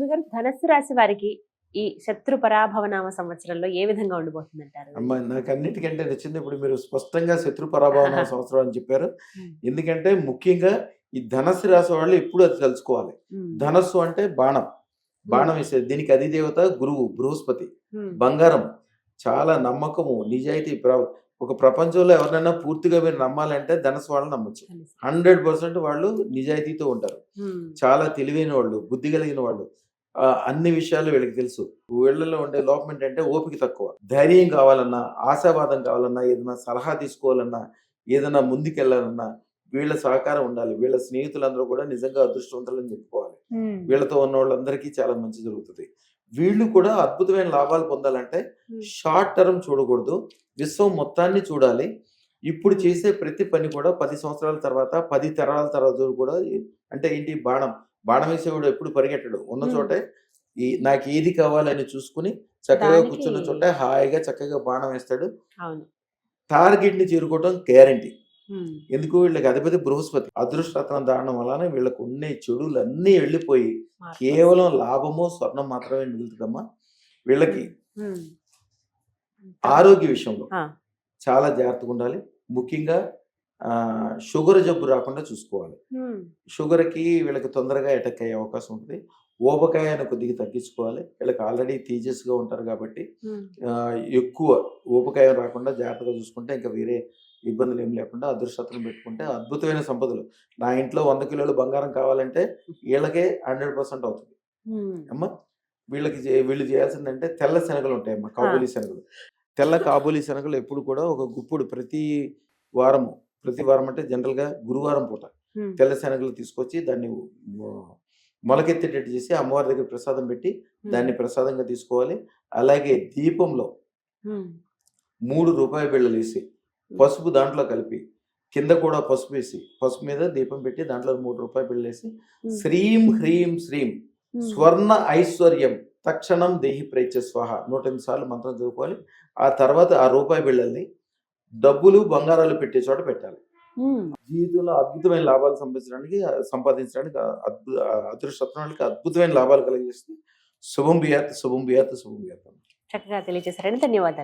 గురుగారు ధనస్సు రాశి వారికి ఈ శత్రు పరాభవనామ సంవత్సరంలో ఏ విధంగా ఉండబోతుందంటారు? అమ్మ నాకు అన్నిటికంటే నచ్చింది ఇప్పుడు మీరు స్పష్టంగా శత్రు పరాభవన సంవత్సరం అని చెప్పారు. ఎందుకంటే ముఖ్యంగా ఈ ధనస్సు రాశి వాళ్ళు ఎప్పుడు అది తెలుసుకోవాలి. ధనస్సు అంటే బాణం, బాణం వేసేది. దీనికి అధిదేవత గురువు బృహస్పతి. బంగారం చాలా నమ్మకము, నిజాయితీ. ఒక ప్రపంచంలో ఎవరినైనా పూర్తిగా మీరు నమ్మాలంటే ధనస్సు వాళ్ళని నమ్మచ్చు. 100% వాళ్ళు నిజాయితీతో ఉంటారు. చాలా తెలివైన వాళ్ళు, బుద్ధి కలిగిన వాళ్ళు. అన్ని విషయాలు వీళ్ళకి తెలుసు. వీళ్ళలో ఉండే లోపం ఏంటంటే ఓపిక తక్కువ. ధైర్యం కావాలన్నా, ఆశావాదం కావాలన్నా, ఏదైనా సలహా తీసుకోవాలన్నా, ఏదైనా ముందుకెళ్లాలన్నా వీళ్ళ సహకారం ఉండాలి. వీళ్ళ స్నేహితులందరూ కూడా నిజంగా అదృష్టవంతులని చెప్పుకోవాలి. వీళ్ళతో ఉన్న వాళ్ళందరికీ చాలా మంచి జరుగుతుంది. వీళ్ళు కూడా అద్భుతమైన లాభాలు పొందాలంటే షార్ట్ టర్మ్ చూడకూడదు, విశ్వం మొత్తాన్ని చూడాలి. ఇప్పుడు చేసే ప్రతి పని కూడా 10 సంవత్సరాల తర్వాత, 10 తరాల తర్వాత కూడా. అంటే ఏంటి, బాణం వేసేవాడు ఎప్పుడు పరిగెట్టడు. ఉన్న చోటే నాకు ఏది కావాలని చూసుకుని చక్కగా కూర్చున్న చోట హాయిగా చక్కగా బాణం వేస్తాడు. టార్గెట్ ని చేరుకోవడం గ్యారంటీ. ఎందుకు, వీళ్ళకి అధిపతి బృహస్పతి. అదృష్టరత్నం దానం వలన వీళ్ళకు ఉండే చెడులన్నీ వెళ్ళిపోయి కేవలం లాభము, స్వర్ణం మాత్రమే మిగులుతుందమ్మా. వీళ్ళకి ఆరోగ్య విషయంలో చాలా జాగ్రత్తగా ఉండాలి. ముఖ్యంగా షుగర్ జబ్బు రాకుండా చూసుకోవాలి. షుగర్కి వీళ్ళకి తొందరగా అటాక్ అయ్యే అవకాశం ఉంటుంది. ఊబకాయాన్ని కొద్దిగా తగ్గించుకోవాలి. వీళ్ళకి ఆల్రెడీ తేజస్గా ఉంటారు కాబట్టి ఎక్కువ ఊబకాయం రాకుండా జాగ్రత్తగా చూసుకుంటే ఇంకా వేరే ఇబ్బందులు ఏం లేకుండా అదృష్టం పెట్టుకుంటే అద్భుతమైన సంపదలు. నా ఇంట్లో 100 కిలోలు బంగారం కావాలంటే వీళ్ళకే 100% అవుతుంది అమ్మ. వీళ్ళు చేయాల్సిందంటే తెల్ల శనగలు ఉంటాయమ్మా, కాబూలీ శనగలు. తెల్ల కాబూలీ శనగలు ఎప్పుడు కూడా ఒక గుప్పుడు ప్రతి వారం అంటే జనరల్గా గురువారం పూట తెల్ల శనగలు తీసుకొచ్చి దాన్ని మొలకెత్తేటట్టు చేసి అమ్మవారి దగ్గర ప్రసాదం పెట్టి దాన్ని ప్రసాదంగా తీసుకోవాలి. అలాగే దీపంలో 3 రూపాయి బిళ్ళలు వేసి పసుపు దాంట్లో కలిపి కింద కూడా పసుపు వేసి పసుపు మీద దీపం పెట్టి దాంట్లో 3 రూపాయి బిళ్ళలు వేసి శ్రీం హ్రీం శ్రీం స్వర్ణ ఐశ్వర్యం తక్షణం దేహి ప్రేచ స్వాహ 108 సార్లు మంత్రం చదువుకోవాలి. ఆ తర్వాత ఆ రూపాయి బిళ్ళల్ని డబ్బులు బంగారాలు పెట్టే చోట పెట్టాలి. జీవితంలో అద్భుతమైన లాభాలు సంపాదించడానికి అదృష్టత్వానికి అద్భుతమైన లాభాలు కలిగిస్తుంది. శుభం బియాత్ శుభం బియాత్ శుభం బియాత్. చక్కగా తెలియజేశారండి, ధన్యవాదాలు.